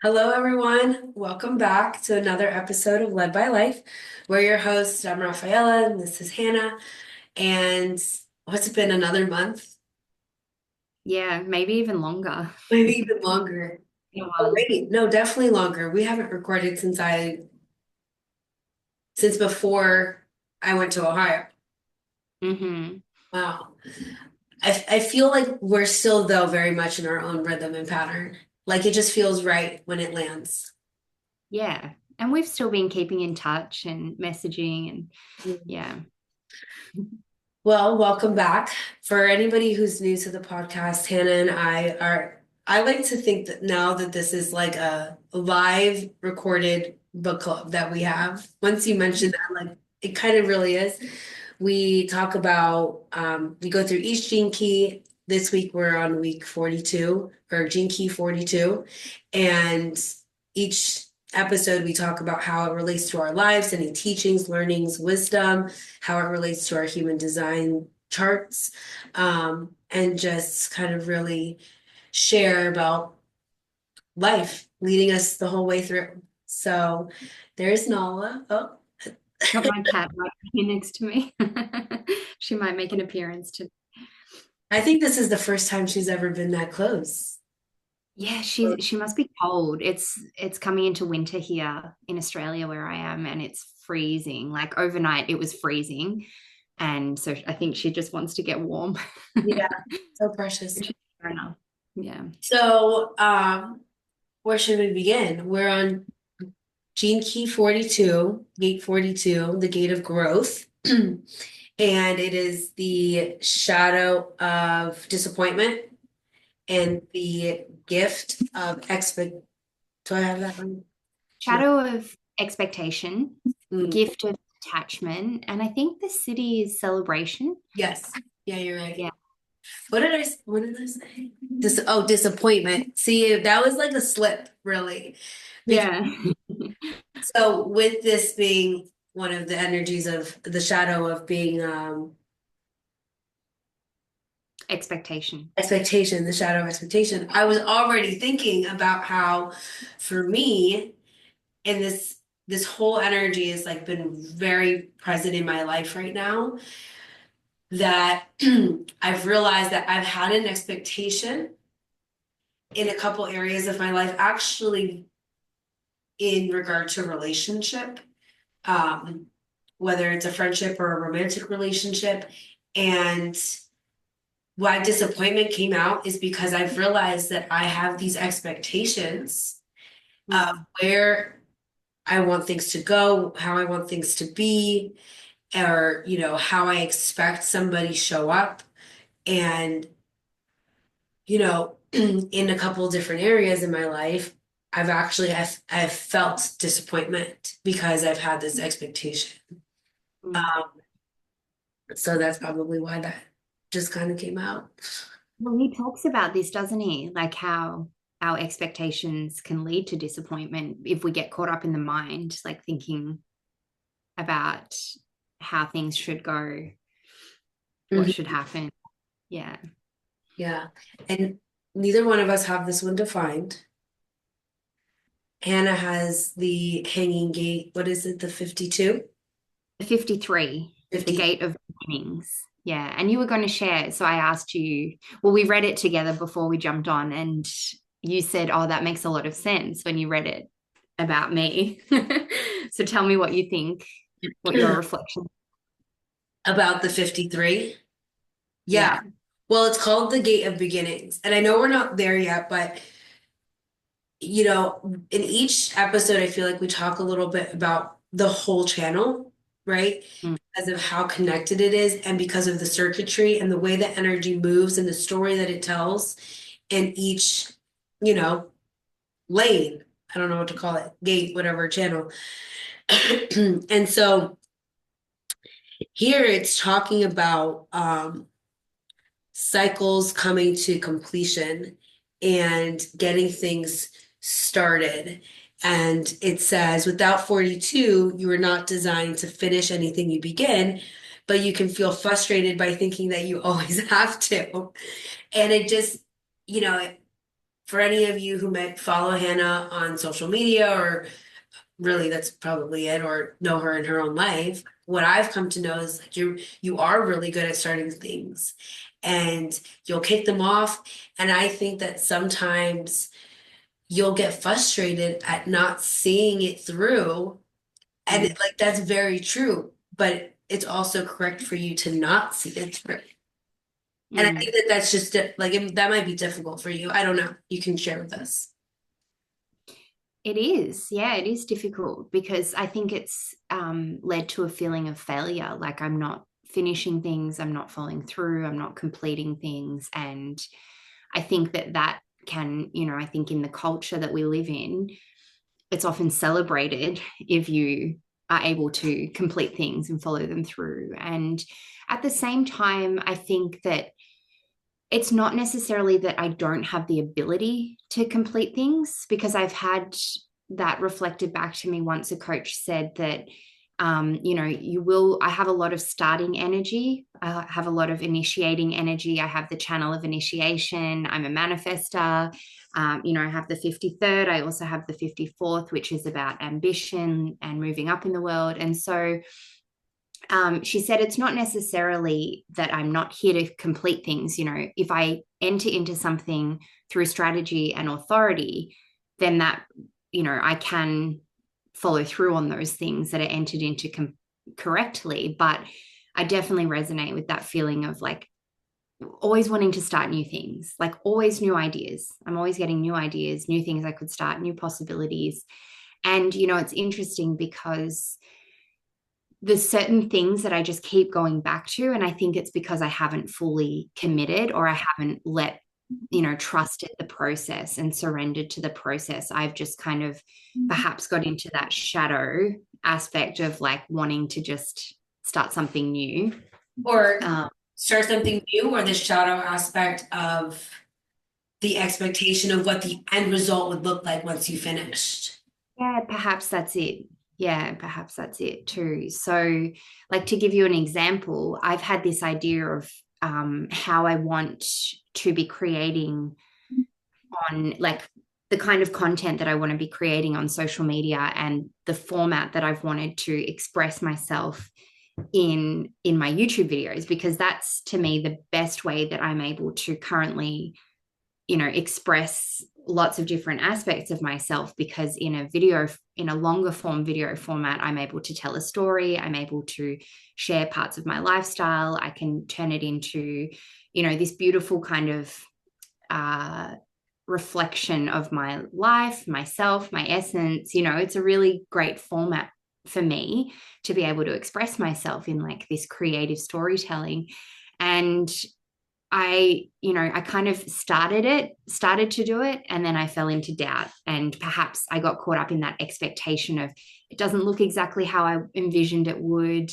Hello, everyone. Welcome back to another episode of Led by Life. We're your hosts. I'm Rafaela, and this is Hannah. And what's it been, another month? Yeah, maybe even longer. Maybe even longer. Been a Oh, while. wait, no, definitely longer. We haven't recorded since before I went to Ohio. Hmm. Wow. I feel like we're still, though, very much in our own rhythm and pattern. Like it just feels right when it lands. Yeah. And we've still been keeping in touch and messaging and yeah. Well, welcome back. For anybody who's new to the podcast, Hannah and I like to think that now that this is like a live recorded book club that we have. Once you mentioned that, like it kind of really is. We talk about, we go through each gene key. This week we're on week 42 or gene key 42. And each episode we talk about how it relates to our lives, any teachings, learnings, wisdom, how it relates to our human design charts, and just kind of really share about life leading us the whole way through. So there's Nala. Oh, Got my cat right here next to me. She might make an appearance to. I think this is the first time she's ever been that close. Yeah, she must be cold. It's coming into winter here in Australia where I am, and it's freezing. Like overnight it was freezing. And so I think she just wants to get warm. Yeah, so precious. Which is fair enough. Yeah. So, where should we begin? We're on Gene Key 42, Gate 42, the Gate of Growth. And it is the shadow of disappointment and the gift of expect. Do I have that one? No. Shadow of expectation, Mm, gift of attachment, and I think the city is celebration. yes. Yeah, you're Yeah. right. What did I say? Disappointment. See, that was like a slip, really. Because Yeah. so with this being one of the energies of the shadow of being Expectation. expectation, the shadow of expectation, I was already thinking about how for me, and this whole energy has like been very present in my life right now that I've realized that I've had an expectation in a couple areas of my life, actually in regard to relationship, um, whether it's a friendship or a romantic relationship. And why disappointment came out is because I've realized that I have these expectations of Mm. where I want things to go, how I want things to be, or how I expect somebody show up. And in a couple of different areas in my life, I've felt disappointment because I've had this expectation. Mm. Um, so that's probably why that just kind of came out. Well, he talks about this, doesn't he? Like how our expectations can lead to disappointment if we get caught up in the mind, like thinking about how things should go, what should Mhm. happen. Yeah. Yeah. And neither one of us have this one defined. Hannah has the hanging gate. What is it? The 52? 53, the 50. gate of beginnings. Yeah. And you were going to share. So I asked you, well, we read it together before we jumped on, and you said, oh, that makes a lot of sense when you read it about me. So tell me what you think, what your reflection. About the 53. Yeah. Yeah. Well, it's called the Gate of Beginnings. And I know we're not there yet, but in each episode, I feel like we talk a little bit about the whole channel, right? Mm. Because of how connected it is and because of the circuitry and the way that energy moves and the story that it tells in each, you know, lane. I don't know what to call it, gate, whatever channel. And so here it's talking about cycles coming to completion and getting things started. And it says, without 42, you are not designed to finish anything you begin, but you can feel frustrated by thinking that you always have to. And it just, you know, for any of you who might follow Hannah on social media, or really that's probably it, or know her in her own life, what I've come to know is like you are really good at starting things and you'll kick them off. And I think that sometimes you'll get frustrated at not seeing it through. And Mm, like that's very true, but it's also correct for you to not see it through. And I think mm. that that's just like that might be difficult for you. I don't know. You can share with us. It is, yeah, it is difficult because I think it's led to a feeling of failure. Like I'm not finishing things, I'm not following through, I'm not completing things. And I think that that can, I think in the culture that we live in, it's often celebrated if you are able to complete things and follow them through. And at the same time, I think that it's not necessarily that I don't have the ability to complete things because I've had that reflected back to me once a coach said that I have a lot of starting energy. I have a lot of initiating energy. I have the channel of initiation. I'm a manifester. I have the 53rd. I also have the 54th, which is about ambition and moving up in the world. And so she said it's not necessarily that I'm not here to complete things. If I enter into something through strategy and authority, then that, I can follow through on those things that are entered into correctly. But I definitely resonate with that feeling of like always wanting to start new things, like always new ideas. I'm always getting new ideas, new things I could start, new possibilities. And, it's interesting because there's certain things that I just keep going back to. And I think it's because I haven't fully committed or I haven't trusted the process and surrendered to the process. I've just kind of perhaps got into that shadow aspect of like wanting to just start something new. Or Um, start something new, or the shadow aspect of the expectation of what the end result would look like once you finished. yeah, perhaps that's it. Yeah, perhaps that's it too. So, like to give you an example, I've had this idea of how I want to be creating on like the kind of content that I want to be creating on social media and the format that I've wanted to express myself in my YouTube videos because that's to me the best way that I'm able to currently express lots of different aspects of myself because in a longer form video format I'm able to tell a story, I'm able to share parts of my lifestyle, I can turn it into this beautiful kind of uh reflection of my life, myself, my essence. It's a really great format for me to be able to express myself in like this creative storytelling. And I kind of started to do it, and then I fell into doubt. And perhaps I got caught up in that expectation of it doesn't look exactly how I envisioned it would.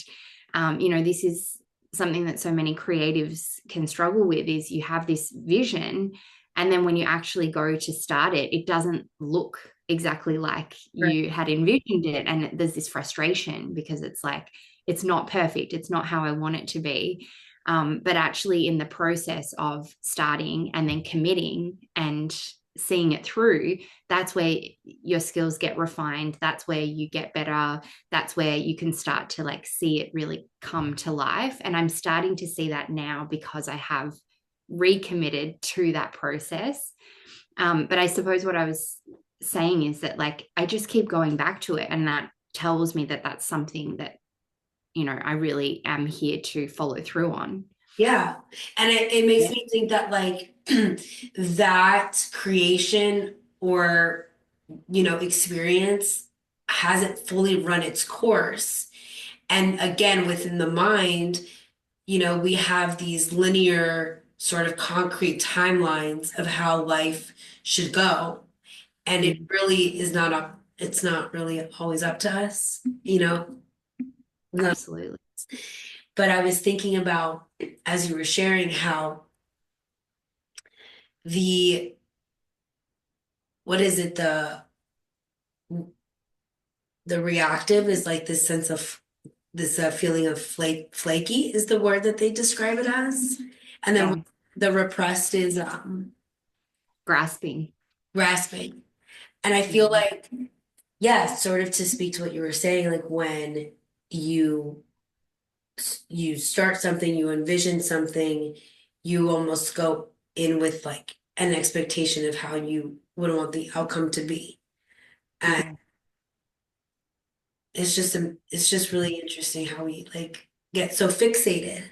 This is something that so many creatives can struggle with is you have this vision, and then when you actually go to start it, it doesn't look exactly like Right. you had envisioned it. And there's this frustration because it's like, it's not perfect. It's not how I want it to be. But actually, in the process of starting and then committing and seeing it through, that's where your skills get refined. That's where you get better. That's where you can start to like see it really come to life. And I'm starting to see that now because I have recommitted to that process. But I suppose what I was saying is that like I just keep going back to it, and that tells me that that's something that I really am here to follow through on. Yeah. And it makes Yeah. me think that like that creation or, experience hasn't fully run its course. And again, within the mind, we have these linear sort of concrete timelines of how life should go. And it Mm, really is not up, it's not really always up to us, No. absolutely. But I was thinking about, as you were sharing, how the, what is it, the reactive is like this sense of this feeling of flaky is the word that they describe it as. And then Yeah. the repressed is, Grasping. grasping. And I feel Mm. like, yeah, sort of to speak to what you were saying, like when you you start something, you envision something, you almost go in with like an expectation of how you would want the outcome to be. And Yeah. it's just really interesting how we like get so fixated.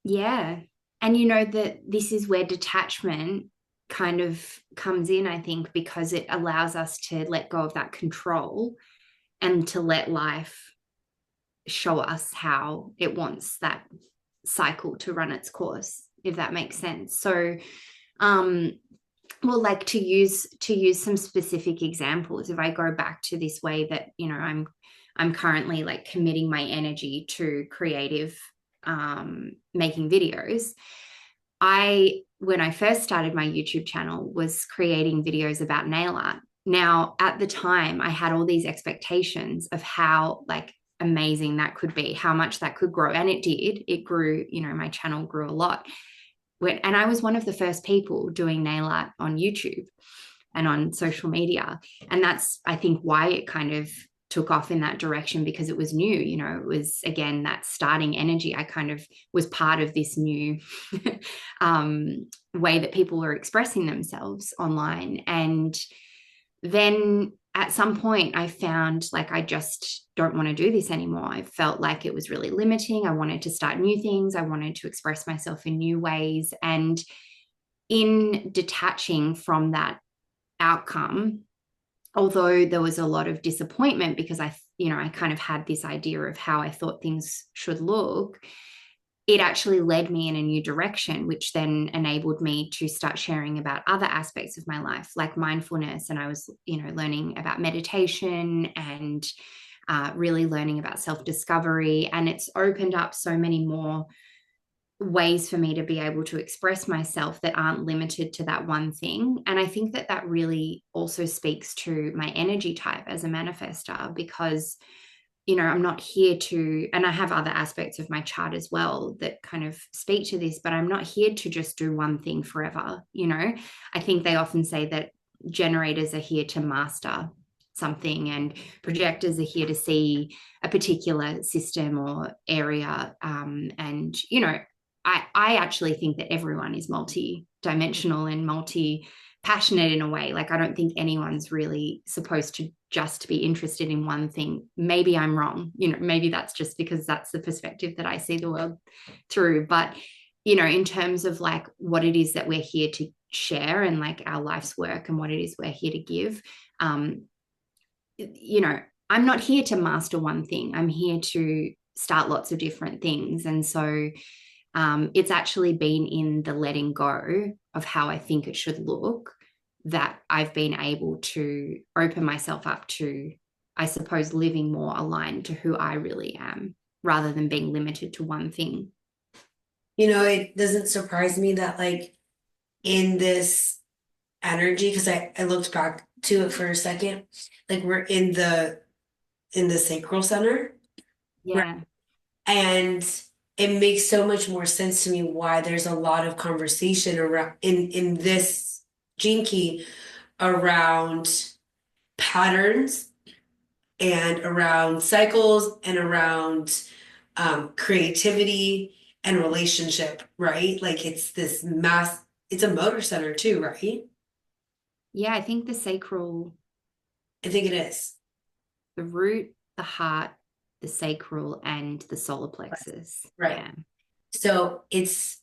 Yeah. And you know that this is where detachment kind of comes in, I think, because it allows us to let go of that control and to let life show us how it wants that cycle to run its course, if that makes sense. So, um, well, like to use some specific examples, if I go back to this way that, I'm currently like committing my energy to creative making videos. I When I first started my YouTube channel was creating videos about nail art. Now, at the time, I had all these expectations of how like amazing that could be, how much that could grow, and it did. It grew, my channel grew a lot. And I was one of the first people doing nail art on YouTube and on social media. And that's, I think, why it kind of took off in that direction, because it was new. It was, again, that starting energy. I kind of was part of this new way that people were expressing themselves online. And then at some point, I found like I just don't want to do this anymore. I felt like it was really limiting. I wanted to start new things, I wanted to express myself in new ways. And in detaching from that outcome, although there was a lot of disappointment because I kind of had this idea of how I thought things should look, it actually led me in a new direction, which then enabled me to start sharing about other aspects of my life, like mindfulness. And I was, learning about meditation and really learning about self discovery. And it's opened up so many more ways for me to be able to express myself that aren't limited to that one thing. And I think that that really also speaks to my energy type as a manifester, because I'm not here to, and I have other aspects of my chart as well that kind of speak to this, but I'm not here to just do one thing forever. I think they often say that generators are here to master something, and projectors are here to see a particular system or area. And I actually think that everyone is multi-dimensional and multi-passionate in a way. Like, I don't think anyone's really supposed to just be interested in one thing. Maybe I'm wrong. Maybe that's just because that's the perspective that I see the world through. But, in terms of like what it is that we're here to share and like our life's work and what it is we're here to give, um, I'm not here to master one thing. I'm here to start lots of different things. And so it's actually been in the letting go of how I think it should look that I've been able to open myself up to, I suppose, living more aligned to who I really am rather than being limited to one thing. It doesn't surprise me that like in this energy, because I looked back to it for a second, like we're in the sacral center, right? Yeah. And it makes so much more sense to me why there's a lot of conversation around in this gene key around patterns and around cycles and around creativity and relationship, right? Like it's this mass, it's a motor center too, right? Yeah. I think the sacral, I think it is. the root, the heart, the sacral, and the solar plexus. Right. Yeah. So it's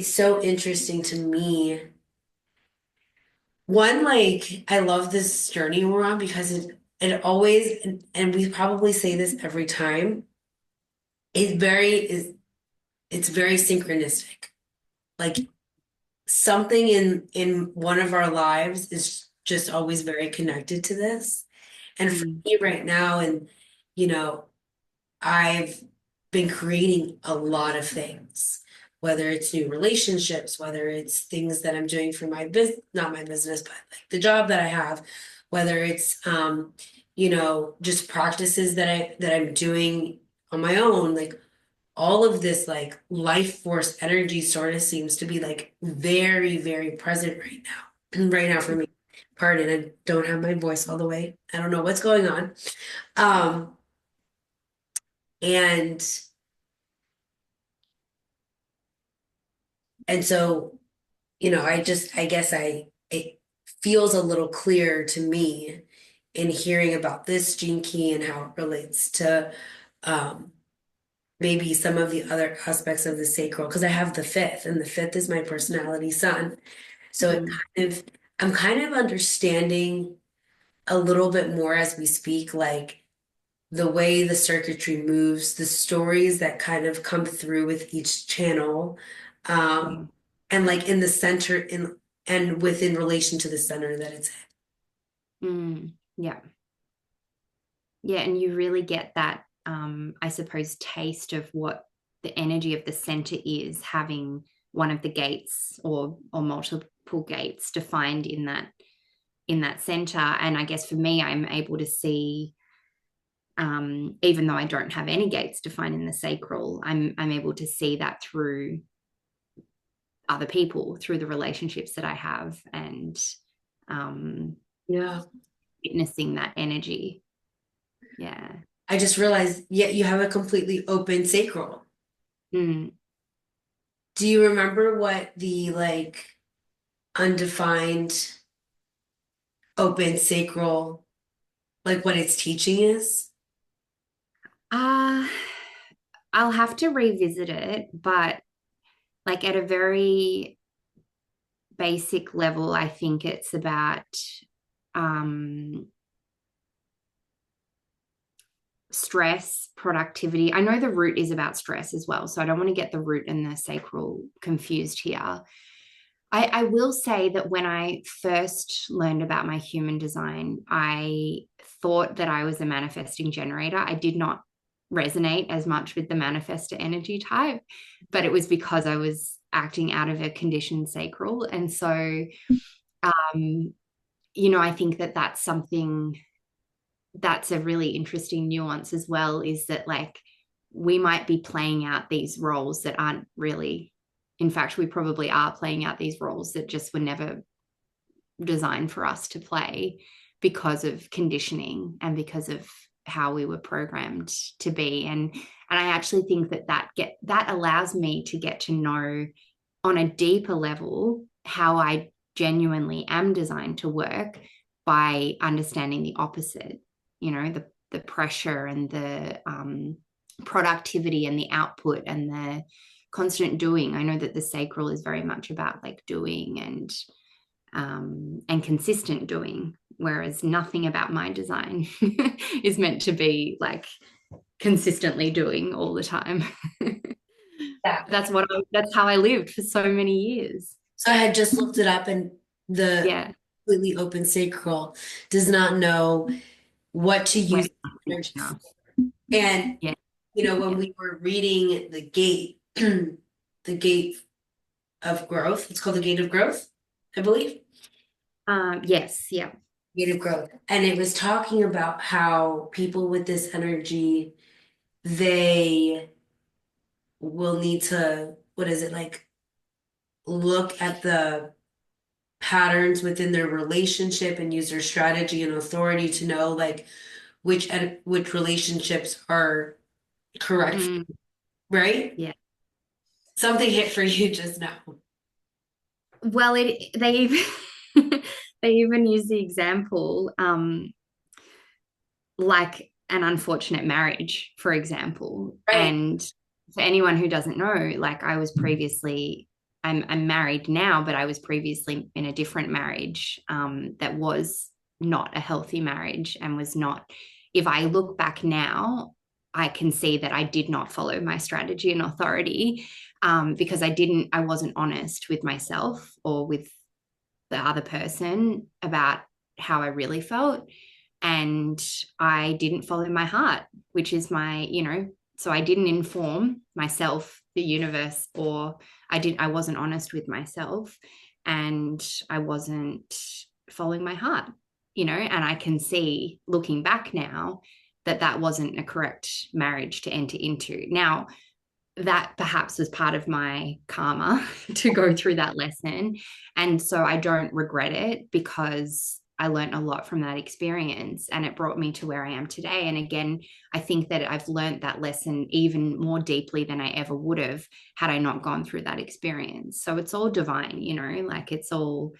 so interesting to me. One, like I love this journey we're on because it always and we probably say this every time, is it's very synchronistic. Like something in one of our lives is just always very connected to this. And for Mm. me right now, and you know, I've been creating a lot of things, whether it's new relationships, whether it's things that I'm doing for my business, not my business, but like the job that I have, whether it's just practices that I'm doing on my own, like all of this like life force energy sort of seems to be like very, very present right now, right now for me. Pardon, I don't have my voice all the way. I don't know what's going on. Um, and and so, I guess it feels a little clearer to me in hearing about this gene key and how it relates to um maybe some of the other aspects of the sacral, because I have the fifth, and the fifth is my personality sun. So Mm, I'm kind of understanding a little bit more as we speak, like the way the circuitry moves, the stories that kind of come through with each channel, um, yeah. and like in the center and within relation to the center that it's Yeah. Yeah, and you really get that, I suppose, taste of what the energy of the center is, having one of the gates or multiple gates defined in that center. And I guess for me, I'm able to see, even though I don't have any gates defined in the sacral, I'm able to see that through other people, through the relationships that I have, and um, yeah. witnessing that energy. Yeah. I just realized, yeah, you have a completely open sacral. Mm. Do you remember what the like undefined open sacral, like what its teaching is? Uh, I'll have to revisit it, but like at a very basic level, I think it's about um, stress, productivity. I know the root is about stress as well, so I don't want to get the root and the sacral confused here. I will say that when I first learned about my human design, I thought that I was a manifesting generator. I did not resonate as much with the manifestor energy type, but it was because I was acting out of a conditioned sacral. And so, um, I think that that's something that's a really interesting nuance as well, is that like we might be playing out these roles that aren't really, in fact, we probably are playing out these roles that just were never designed for us to play because of conditioning and because of how we were programmed to be. And I actually think that that allows me to get to know on a deeper level how I genuinely am designed to work by understanding the opposite, the pressure and the productivity and the output and the constant doing. I know that the sacral is very much about like doing and consistent doing, whereas nothing about my design is meant to be like consistently doing all the time. Yeah. That's how I lived for so many years. So I had just looked it up, and the Yeah. completely open sacral does not know what to Where use energy now. for. And Yeah. when Yeah. we were reading the gate, the gate of growth, it's called the gate of growth, I believe. Yes. Yeah. Gate of growth. And it was talking about how people with this energy, they will need to, what is it, like look at the patterns within their relationship and use their strategy and authority to know like which relationships are correct, Mm, right? yeah. Something hit for you just now. Well, they even they even use the example, like an unfortunate marriage, for example. Right. And for anyone who doesn't know, like I was previously, I'm married now, but I was previously in a different marriage, that was not a healthy marriage and was not. If I look back now, I can see that I did not follow my strategy and authority, because I wasn't honest with myself or with the other person about how I really felt. And I didn't follow my heart, which is so I didn't inform myself, the universe, or I wasn't honest with myself, and I wasn't following my heart, and I can see looking back now that that wasn't a correct marriage to enter into. Now, that perhaps was part of my karma to go through that lesson. And so I don't regret it because I learned a lot from that experience, and it brought me to where I am today. And again, I think that I've learned that lesson even more deeply than I ever would have had I not gone through that experience. So it's all divine, like it's all,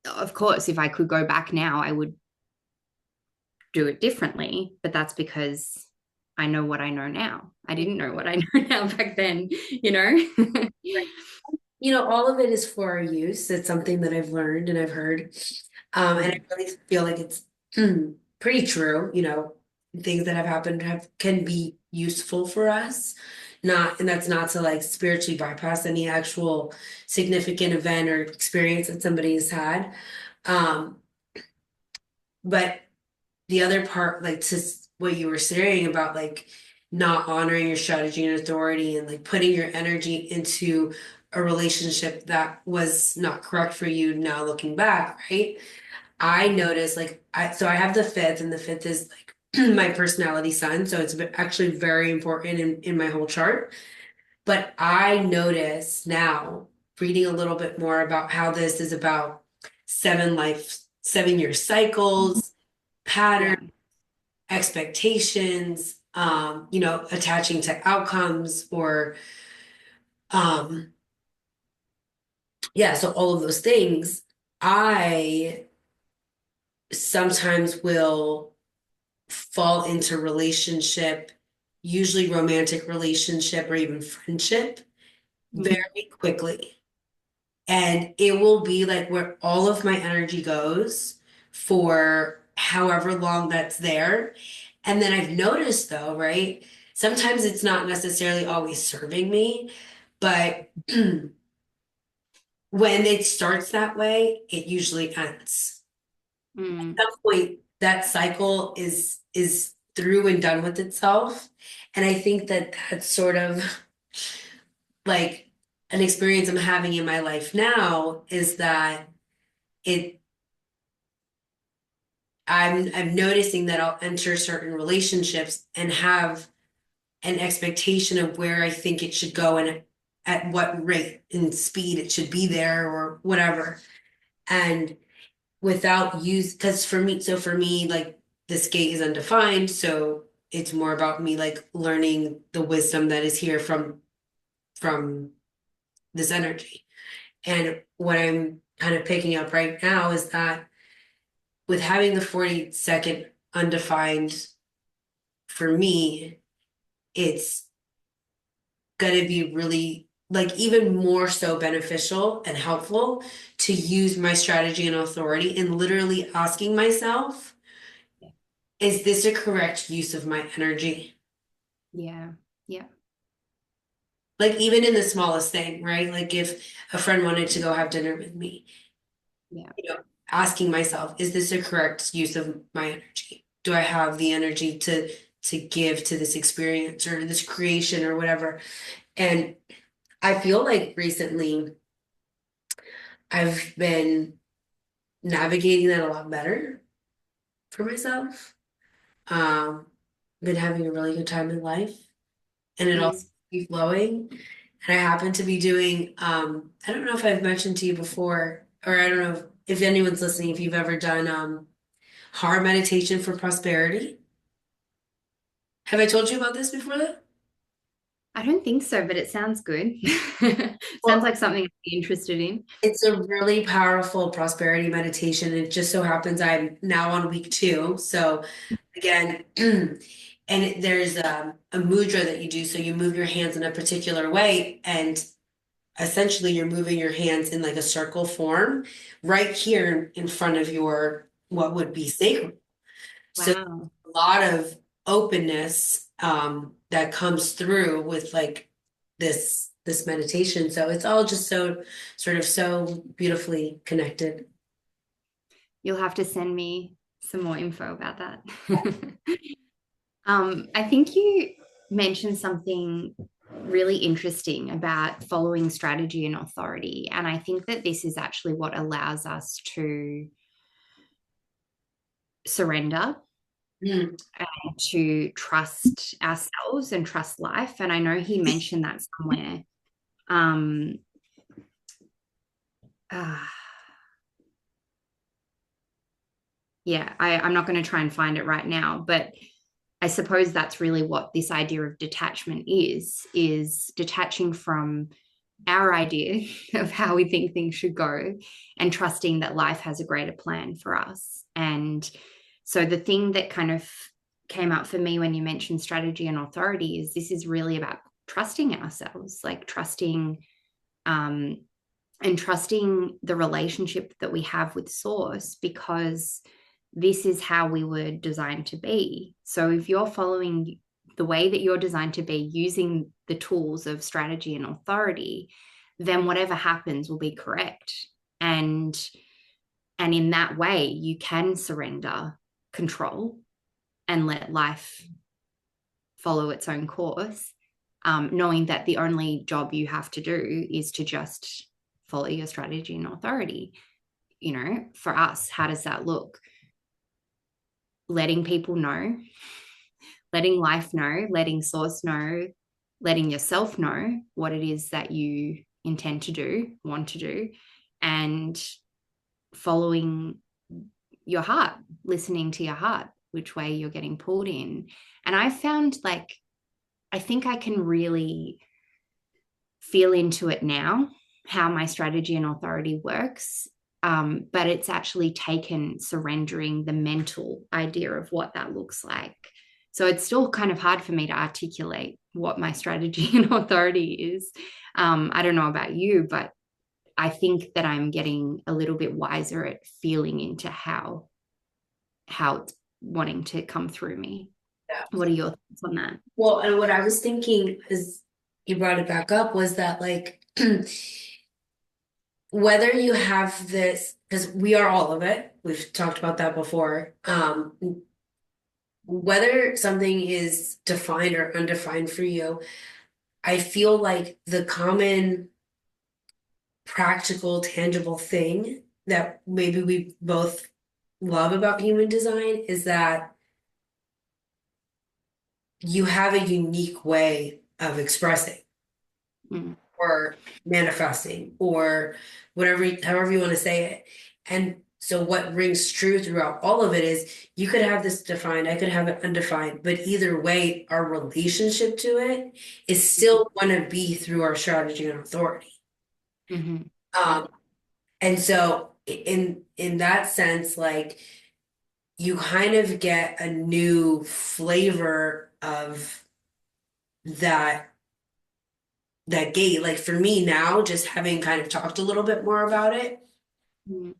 of course, if I could go back now, I would do it differently, but that's because I know what I know now. I didn't know what I know now back then. Right. All of it is for our use. It's something that I've learned and I've heard. And I Mm, really feel like it's pretty true. Things that have happened can be useful for us. And that's not to like spiritually bypass any actual significant event or experience that somebody has had. Um, but the other part, like what you were saying about like not honoring your strategy and authority and like putting your energy into a relationship that was not correct for you now looking back, right? I noticed like I have the fifth, and the fifth is like my personality sign, so it's actually very important in my whole chart. But I notice now, reading a little bit more about how this is about 7 year cycles, yeah. patterns, expectations, attaching to outcomes or um yeah, so all of those things. I sometimes will fall into relationship, usually romantic relationship or even friendship, Mm, very quickly. And it will be like where all of my energy goes for however long that's there. And then I've noticed though, right? Sometimes it's not necessarily always serving me, but when it starts that way, it usually ends. mm, Some point that cycle is through and done with itself. And I think that that's sort of like an experience I'm having in my life now is that it I'm noticing that I'll enter certain relationships and have an expectation of where I think it should go and at what rate and speed it should be there or whatever. And without use, because for me, like this gate is undefined, so it's more about me like learning the wisdom that is here from this energy. And what I'm kind of picking up right now is that with having the 40-second undefined, for me, it's going to be really like even more so beneficial and helpful to use my strategy and authority and literally asking myself, is this a correct use of my energy? yeah. Yeah. Like even in the smallest thing, right? Like if a friend wanted to go have dinner with me, Yeah. asking myself, is this a correct use of my energy? Do I have the energy to give to this experience or this creation or whatever? And I feel like recently I've been navigating that a lot better for myself. Been having a really good time in life, and it Mm. also keeps flowing. And I happen to be doing, I don't know if I've mentioned to you before, or I don't know if anyone's listening, if you've ever done heart meditation for prosperity. Have I told you about this before that? I don't think so, but it sounds good. Sounds Well, like something I'd be interested in. it's a really powerful prosperity meditation. It just so happens I'm now on week two. So again, there's a mudra that you do. So you move your hands in a particular way, and essentially you're moving your hands in like a circle form right here in front of your what would be sacral. So Wow. a lot of openness that comes through with like this meditation. So it's all just so sort of so beautifully connected. You'll have to send me some more info about that. I think you mentioned something really interesting about following strategy and authority. And I think that this is actually what allows us to surrender Mm. and to trust ourselves and trust life. And I know he mentioned that somewhere. Um, uh, Yeah, I'm not going to try and find it right now, but I suppose that's really what this idea of detachment is detaching from our idea of how we think things should go and trusting that life has a greater plan for us. And so the thing that kind of came up for me when you mentioned strategy and authority is this is really about trusting ourselves, like trusting um, and trusting the relationship that we have with source, because this is how we were designed to be. So if you're following the way that you're designed to be using the tools of strategy and authority, then whatever happens will be correct. And in that way you can surrender control and let life follow its own course, knowing that the only job you have to do is to just follow your strategy and authority. You know, for us, how does that look? Letting people know, letting life know, letting source know, letting yourself know what it is that you intend to do, want to do, and following your heart, listening to your heart, which way you're getting pulled in. And I found like, I think I can really feel into it now, how my strategy and authority works. But it's actually taken surrendering the mental idea of what that looks like. So it's still kind of hard for me to articulate what my strategy and authority is. I don't know about you, but I think that I'm getting a little bit wiser at feeling into how it's wanting to come through me. Yeah. What are your thoughts on that? Well, and what I was thinking is you brought it back up was that like whether you have this, because we are all of it, we've talked about that before. Whether something is defined or undefined for you, I feel like the common practical, tangible thing that maybe we both love about human design is that you have a unique way of expressing Mm, or manifesting or whatever, however you want to say it. And so what rings true throughout all of it is you could have this defined, I could have it undefined, but either way, our relationship to it is still going to be through our strategy and authority. mhm, Um, and so in that sense, like you kind of get a new flavor of that that gate. Like for me now, just having kind of talked a little bit more about it, mhm,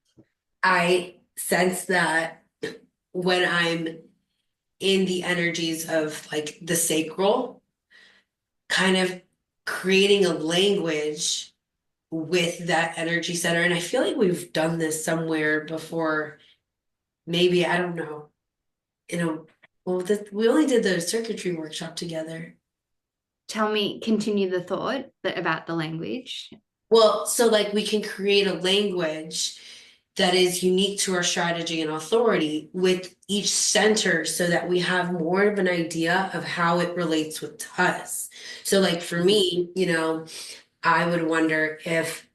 I sense that when I'm in the energies of like the sacral, kind of creating a language with that energy center. And I feel like we've done this somewhere before. Maybe, I don't know. You know, well, we only did the circuitry workshop together. Tell me, continue the thought about the language. Well, so like we can create a language that is unique to our strategy and authority with each center so that we have more of an idea of how it relates with us. So like for me, I would wonder if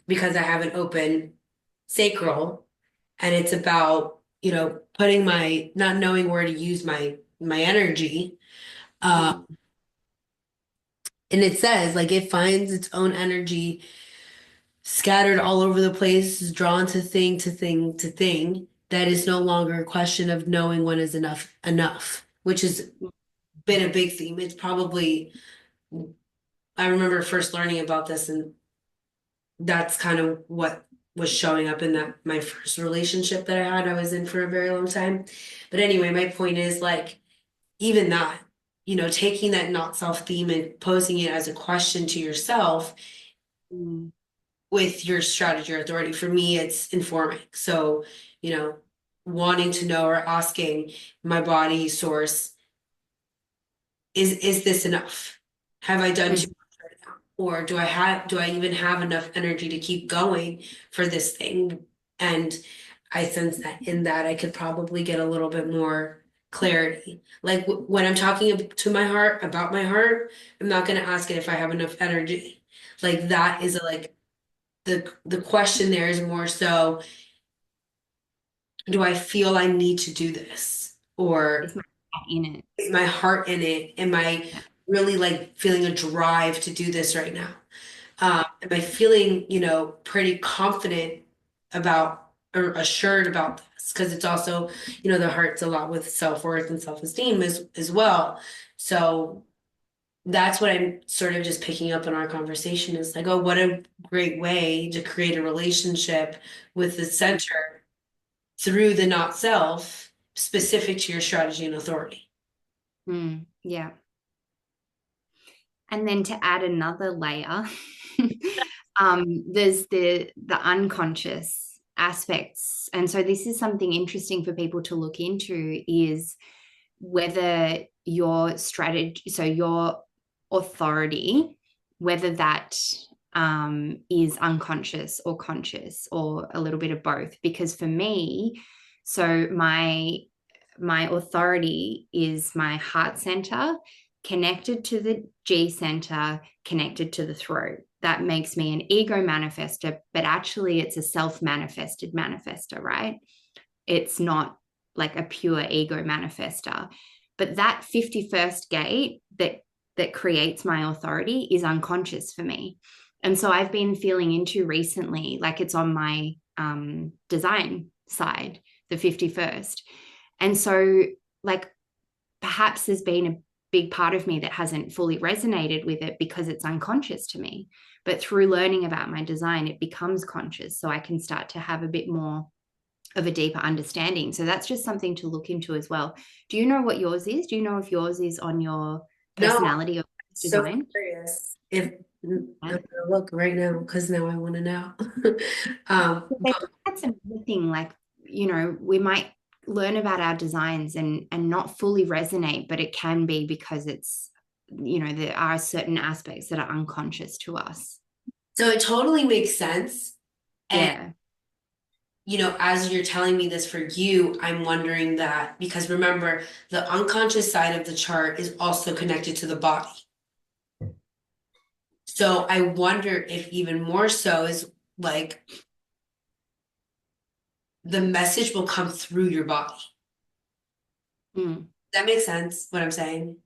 because I have an open sacral and it's about, putting my not knowing where to use my energy. Mm, And it says like it finds its own energy scattered all over the place, is drawn to thing to thing to thing. That is no longer a question of knowing when is enough, which has been a big theme. It's probably I remember first learning about this, and that's kind of what was showing up in that my first relationship that I was in for a very long time. But anyway, my point is like even that, taking that not self theme and posing it as a question to yourself mm, with your strategy or authority. For me, it's informing. So, wanting to know or asking my body source, is this enough? Have I done too mm, much right now? Or do I even have enough energy to keep going for this thing? And I sense that in that I could probably get a little bit more clarity. Like when I'm talking to my heart about my heart, I'm not going to ask it if I have enough energy. Like that is like the question there is more so do I feel I need to do this? Is Or my heart in it? is my heart in it? Am I Yeah. really like feeling a drive to do this right now? Am I feeling, pretty confident about or assured about this? Because it's also, the heart's a lot with self-worth and self-esteem as well. So that's what I'm sort of just picking up in our conversation is like, oh, what a great way to create a relationship with the center through the not self specific to your strategy and authority. Yeah. And then to add another layer, there's the unconscious aspects. And so this is something interesting for people to look into is whether your strategy, so your authority, whether that is unconscious or conscious or a little bit of both. Because for me, so my authority is my heart center connected to the G center, connected to the throat. That makes me an ego manifester, but actually it's a self-manifested manifester, right? It's not like a pure ego manifester. But that 51st gate that creates my authority is unconscious for me. And so I've been feeling into recently, like it's on my design side, the 51st. And so, like, perhaps there's been a big part of me that hasn't fully resonated with it because it's unconscious to me. But through learning about my design, it becomes conscious. So I can start to have a bit more of a deeper understanding. So that's just something to look into as well. Do you know what yours is? Do you know if yours is on your No, personality or so design? curious. If I'm Yeah. gonna look right now because now I want to know. But That's another thing. Like, we might learn about our designs and not fully resonate, but it can be because there are certain aspects that are unconscious to us. so it totally makes sense. And Yeah. as you're telling me this for you, I'm wondering that because remember, the unconscious side of the chart is also connected to the body. So I wonder if even more so is like the message will come through your body. Mm. That makes sense, what I'm saying?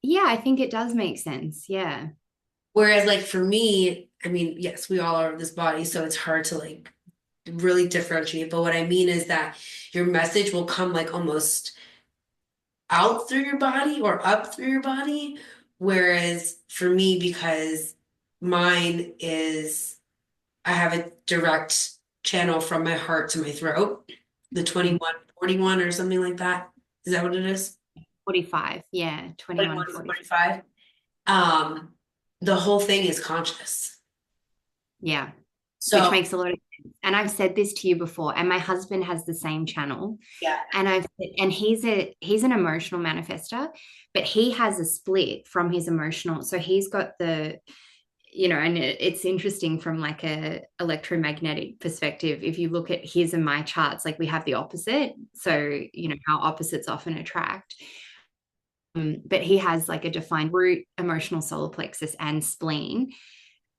Yeah, I think it does make sense. Yeah. Whereas, like, for me, I mean, yes, we all are this body, so it's hard to like really differentiate. But what I mean is that your message will come like almost out through your body or up through your body. Whereas for me, because mine is, I have a direct channel from my heart to my throat, the Mm. 2141 or something like that. Is that what it is? 45. Yeah. 21, 45. 2145. Um, the whole thing is conscious. Yeah. Which So, makes a lot of sense. And I've said this to you before, and my husband has the same channel. yeah. And he's an emotional manifester, but he has a split from his emotional. So he's got and it's interesting from like a electromagnetic perspective. If you look at his and my charts, like we have the opposite. So, how opposites often attract. But he has like a defined root, emotional solar plexus, and spleen.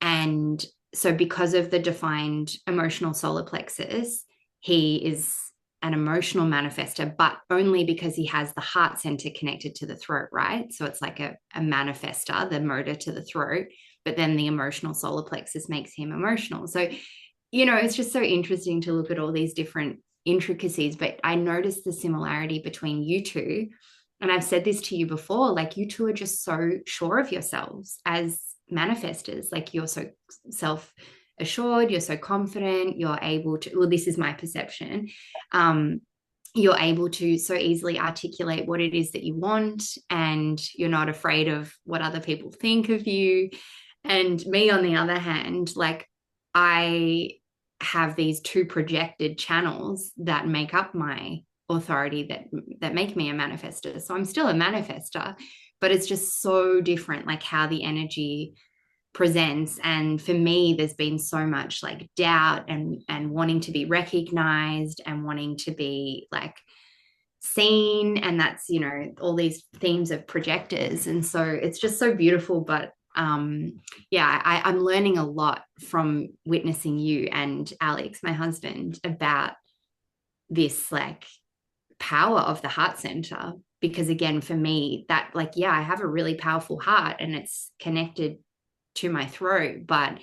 And so, because of the defined emotional solar plexus, he is an emotional manifester, but only because he has the heart center connected to the throat, right? So, it's like a manifester, the motor to the throat, but then the emotional solar plexus makes him emotional. So, it's just so interesting to look at all these different intricacies. But I noticed the similarity between you two. And I've said this to you before, like you two are just so sure of yourselves as manifestors. Like you're so self assured, you're so confident, you're able to, well, this is my perception. Um, you're able to so easily articulate what it is that you want, and you're not afraid of what other people think of you. And me, on the other hand, like I have these two projected channels that make up my authority that make me a manifester. So I'm still a manifester, but it's just so different, like how the energy presents. And for me, there's been so much like doubt and wanting to be recognized and wanting to be like seen, and that's all these themes of projectors. And so it's just so beautiful. But yeah, I'm learning a lot from witnessing you and Alex, my husband, about this like power of the heart center. Because again, for me, that like, yeah, I have a really powerful heart and it's connected to my throat, but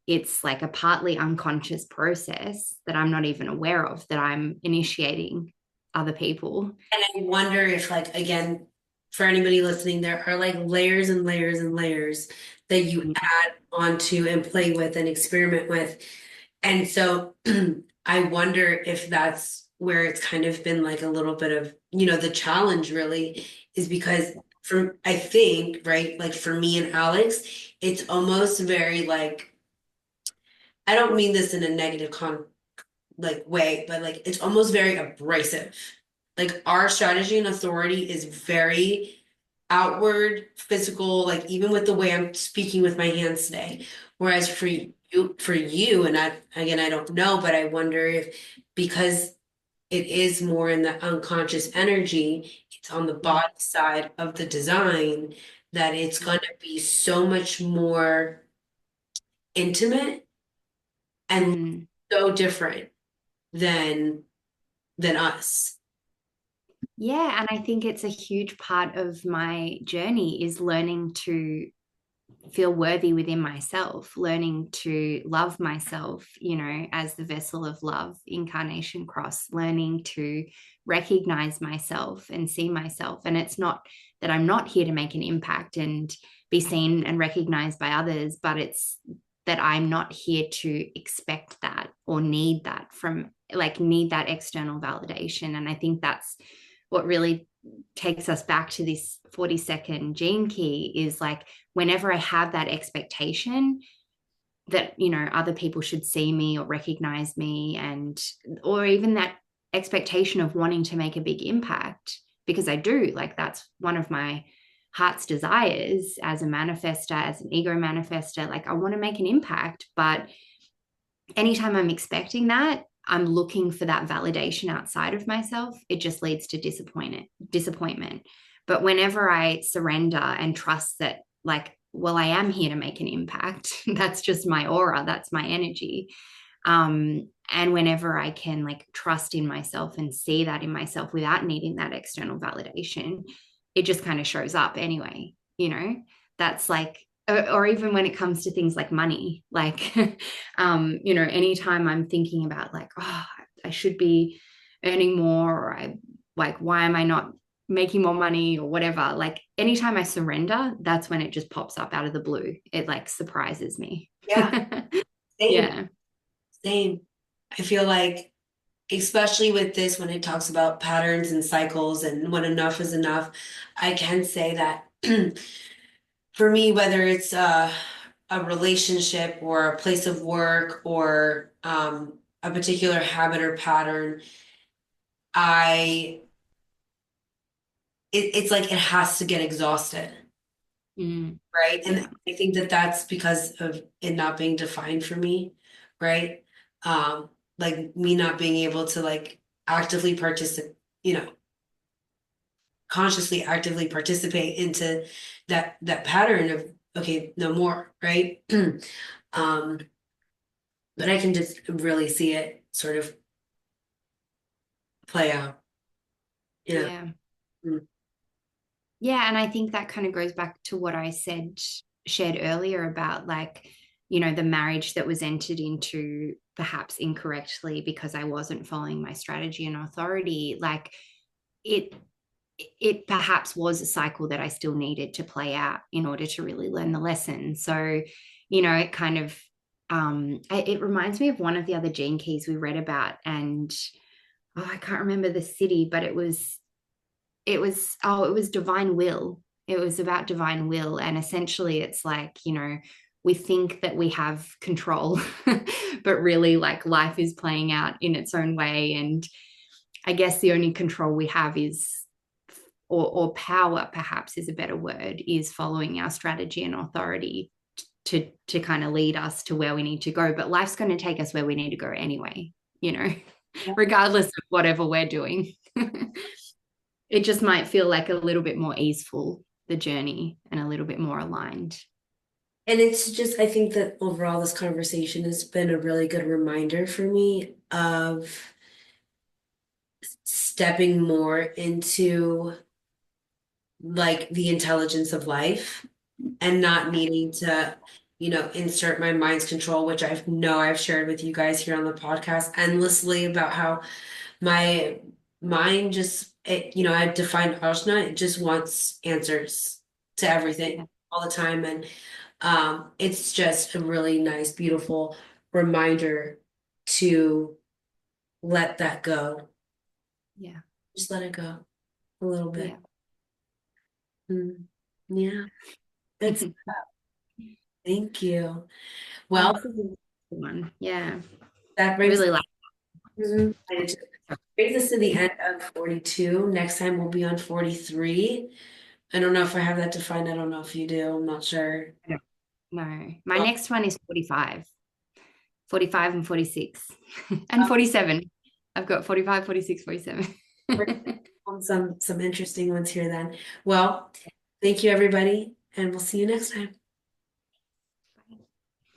it's like a partly unconscious process that I'm not even aware of that I'm initiating other people. And I wonder if, like, again, for anybody listening, there are like layers and layers and layers that you add onto and play with and experiment with. And so I wonder if that's where it's kind of been like a little bit of, the challenge really is because for, I think, right, like for me and Alex, it's almost very like, I don't mean this in a negative like way, but like it's almost very abrasive. Like our strategy and authority is very outward, physical, like even with the way I'm speaking with my hands today. Whereas for you, and I don't know, but I wonder if because it is more in the unconscious energy, it's on the body side of the design that it's going to be so much more intimate and Mm. so different than us. Yeah, and I think it's a huge part of my journey is learning to feel worthy within myself, learning to love myself, as the vessel of love, incarnation cross, learning to recognize myself and see myself. And it's not that I'm not here to make an impact and be seen and recognized by others, but it's that I'm not here to expect that or need that need that external validation. And I think that's what really takes us back to this 40-second gene key is like whenever I have that expectation that other people should see me or recognize me, and or even that expectation of wanting to make a big impact, because I do, like that's one of my heart's desires as a manifester, as an ego manifester, like I want to make an impact. But anytime I'm expecting that, I'm looking for that validation outside of myself, it just leads to disappointment. But whenever I surrender and trust that, like, well, I am here to make an impact, that's just my aura, that's my energy. And whenever I can like trust in myself and see that in myself without needing that external validation, it just kind of shows up anyway, that's like, or even when it comes to things like money, like anytime I'm thinking about like, oh, I should be earning more, or I like, why am I not making more money or whatever, like anytime I surrender, that's when it just pops up out of the blue. It like surprises me. Yeah, same, Yeah. same. I feel like, especially with this, when it talks about patterns and cycles and when enough is enough, I can say that for me, whether it's a relationship or a place of work or a particular habit or pattern, I it's like it has to get exhausted, Mm, right? And yeah. I think that that's because of it not being defined for me, right? Like me not being able to like actively participate, consciously actively participate into that pattern of okay, no more, right? Um, but I can just really see it sort of play out. Yeah. Yeah. Mm. Yeah. And I think that kind of goes back to what I shared earlier about like, the marriage that was entered into perhaps incorrectly because I wasn't following my strategy and authority. Like it, it perhaps was a cycle that I still needed to play out in order to really learn the lesson. So, it kind of, it reminds me of one of the other gene keys we read about, and oh, I can't remember the city, but it was divine will. It was about divine will, and essentially it's like, we think that we have control but really like life is playing out in its own way, and I guess the only control we have is, or power perhaps is a better word, is following our strategy and authority to kind of lead us to where we need to go. But life's going to take us where we need to go anyway, you know Yeah. regardless of whatever we're doing. It just might feel like a little bit more easeful, the journey, and a little bit more aligned. And it's just, I think that overall this conversation has been a really good reminder for me of stepping more into like the intelligence of life and not needing to, insert my mind's control, which I know I've shared with you guys here on the podcast endlessly about how my mind just, I defined Ajna, it just wants answers to everything Yeah. all the time. And it's just a really nice, beautiful reminder to let that go. Yeah. Just let it go a little bit. Yeah. Mm, yeah, that's, Oh, thank you. Well, this is a good one. Yeah. that I brings, really like mhm, it brings us to the end of 42. Next time we'll be on 43. I don't know if I have that defined. I don't know if you do. I'm not sure. it. No. My Well, next one is 45. 45 and 46 and 47. I've got 45, 46, 47. we're on some interesting ones here then. Well, thank you everybody, and we'll see you next time.